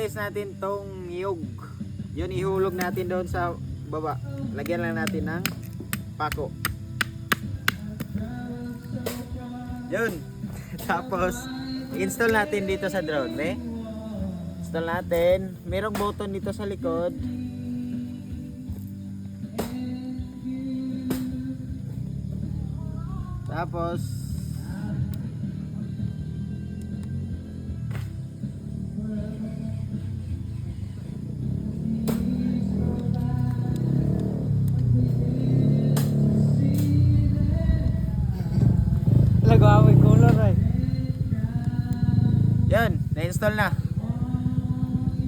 Test natin tong niyog. Yun, ihulog natin doon sa baba. Lagyan lang natin ng pako. Yun. Tapos, install natin dito sa drone, eh. Install natin. Merong button dito sa likod. Tapos, Lagawa ko color ay. yan, na-install na.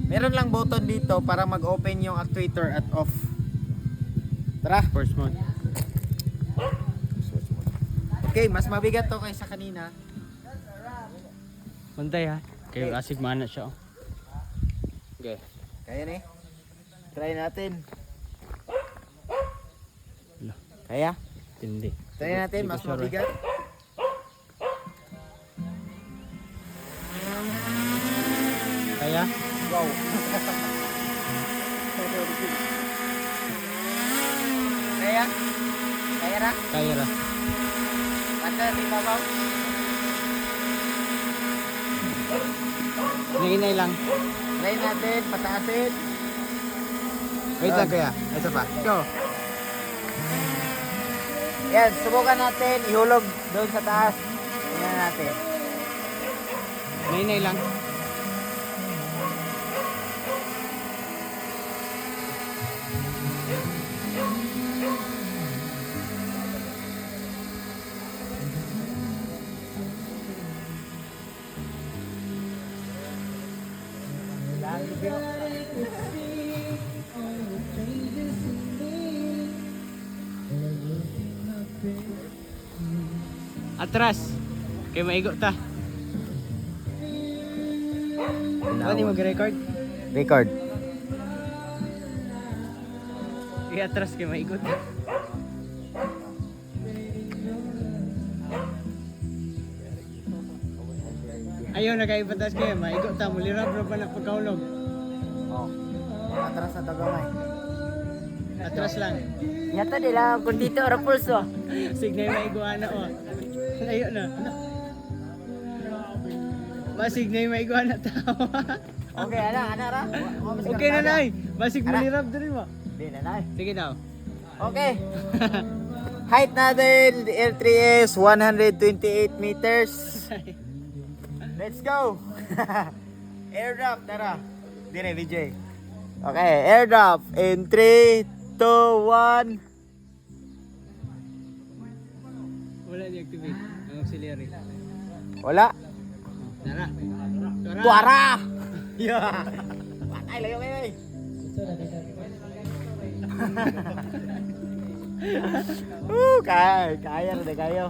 Meron lang button dito para mag-open yung actuator at off. Tara. First mode. Okay, mas mabigat to kaysa kanina. Bantay ha. Kayo asig mana siya. Oh. Okay. Kaya na eh. Try natin. Ala, Kaya? tindi. Try natin, mas mabigat. Kaya? Wow. Kaya? Kaya na? Kaya ra. Anda, di babaw. Nainay lang. Try natin, pataasin. Wait lang kaya. Ito pa. Go. Yan, subukan natin, ihulog doon sa taas. Tingnan natin. Nainay lang. Atras. Kay maigo ta. Ano mag-record? Record. Kay atras kay maigo ta. Ayaw na kayo patas kayo, maigo ta, mulirap na pa na pagkaulog. Oh. Atras na tagamay. Atras lang. Nyata nila kung dito ora pulso. Signay maiguana o. Layo na. Masignay maiguana tao. Okay, ana ra. Okay na nay. Basig mulirap din mo. Hindi na na. Sige daw. Okay. Height natin, R3S 128 meters. Let's go. Airdrop, tara. Dire, VJ. Okay, airdrop in 3, 2, 1. Wala di-activate ang auxiliary. Wala. Tara. Tuara! Yeah. Patay layo kayo eh. Kaya na kayo.